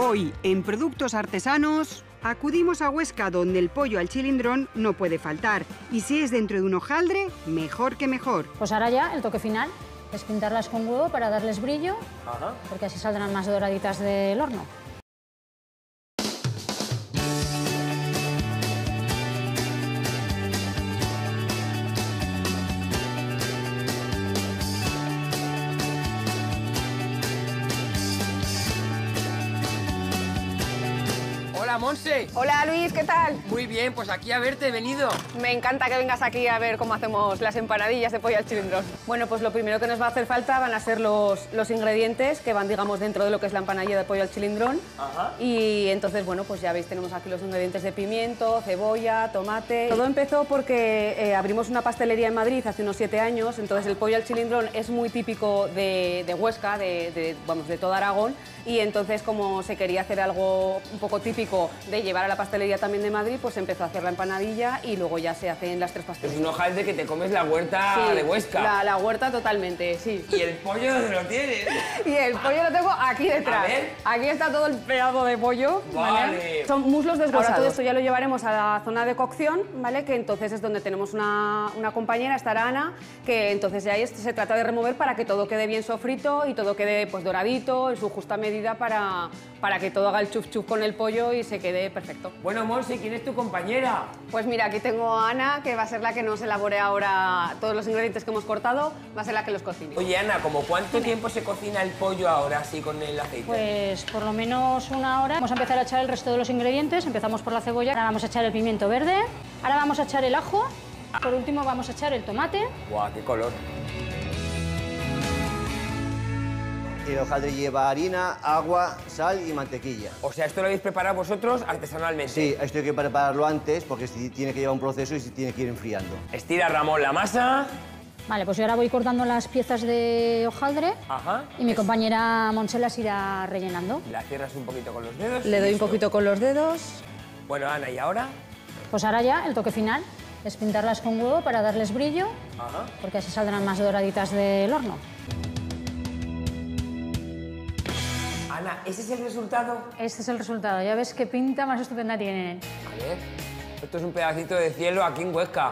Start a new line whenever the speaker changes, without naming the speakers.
Hoy, en Productos Artesanos, acudimos a Huesca, donde el pollo al chilindrón no puede faltar. Y si es dentro de un hojaldre, mejor que mejor.
Pues ahora ya el toque final es pintarlas con huevo para darles brillo, porque así saldrán más doraditas del horno.
Hola, Monse.
Hola, Luis, ¿qué tal?
Muy bien, pues aquí a verte he venido.
Me encanta que vengas aquí a ver cómo hacemos las empanadillas de pollo al chilindrón. Bueno, pues lo primero que nos va a hacer falta van a ser los ingredientes que van, digamos, dentro de lo que es la empanadilla de pollo al chilindrón. Y entonces, bueno, pues ya veis, tenemos aquí los ingredientes de pimiento, cebolla, tomate. Todo empezó porque abrimos una pastelería en Madrid hace unos 7 años, entonces el pollo al chilindrón es muy típico de Huesca, vamos, de todo Aragón, y entonces como se quería hacer algo un poco típico de llevar a la pastelería también de Madrid, pues empezó a hacer la empanadilla y luego ya se hacen las 3 pastelerías.
Es un hojaldre que te comes la huerta de Huesca.
La huerta totalmente, sí.
¿Y el pollo dónde lo tienes?
Y el pollo lo tengo aquí detrás.
A ver.
Aquí está todo el pedazo de pollo.
Vale.
Son muslos deshuesados. Ahora todo esto ya lo llevaremos a la zona de cocción, ¿vale? Que entonces es donde tenemos una compañera, estará Ana, que entonces ya se trata de remover para que todo quede bien sofrito y todo quede pues doradito, en su justa medida para que todo haga el chuf chuf con el pollo y se quede perfecto.
Bueno, Monse, ¿quién es tu compañera?
Pues mira, aquí tengo a Ana, que va a ser la que nos elabore ahora todos los ingredientes que hemos cortado, va a ser la que los cocine.
Oye, Ana, ¿cómo cuánto tiempo se cocina el pollo ahora así con el aceite?
Pues por lo menos 1 hora. Vamos a empezar a echar el resto de los ingredientes. Empezamos por la cebolla, ahora vamos a echar el pimiento verde, ahora vamos a echar el ajo, por último vamos a echar el tomate.
¡Guau, qué color!
El hojaldre lleva harina, agua, sal y mantequilla.
O sea, ¿esto lo habéis preparado vosotros artesanalmente?
Sí, esto hay que prepararlo antes porque tiene que llevar un proceso y se tiene que ir enfriando.
Estira, Ramón, la masa.
Vale, pues yo ahora voy cortando las piezas de hojaldre
Ajá.
y mi compañera Monse las irá rellenando.
La cierras un poquito con los dedos.
Le doy un
Listo.
poquito con los dedos.
Bueno, Ana, ¿y ahora?
Pues ahora ya el toque final es pintarlas con huevo para darles brillo, porque así saldrán más doraditas del horno.
Ana, ¿ese es el resultado?
Este es el resultado, ya ves qué pinta más estupenda tienen.
A ver, esto es un pedacito de cielo aquí en Huesca.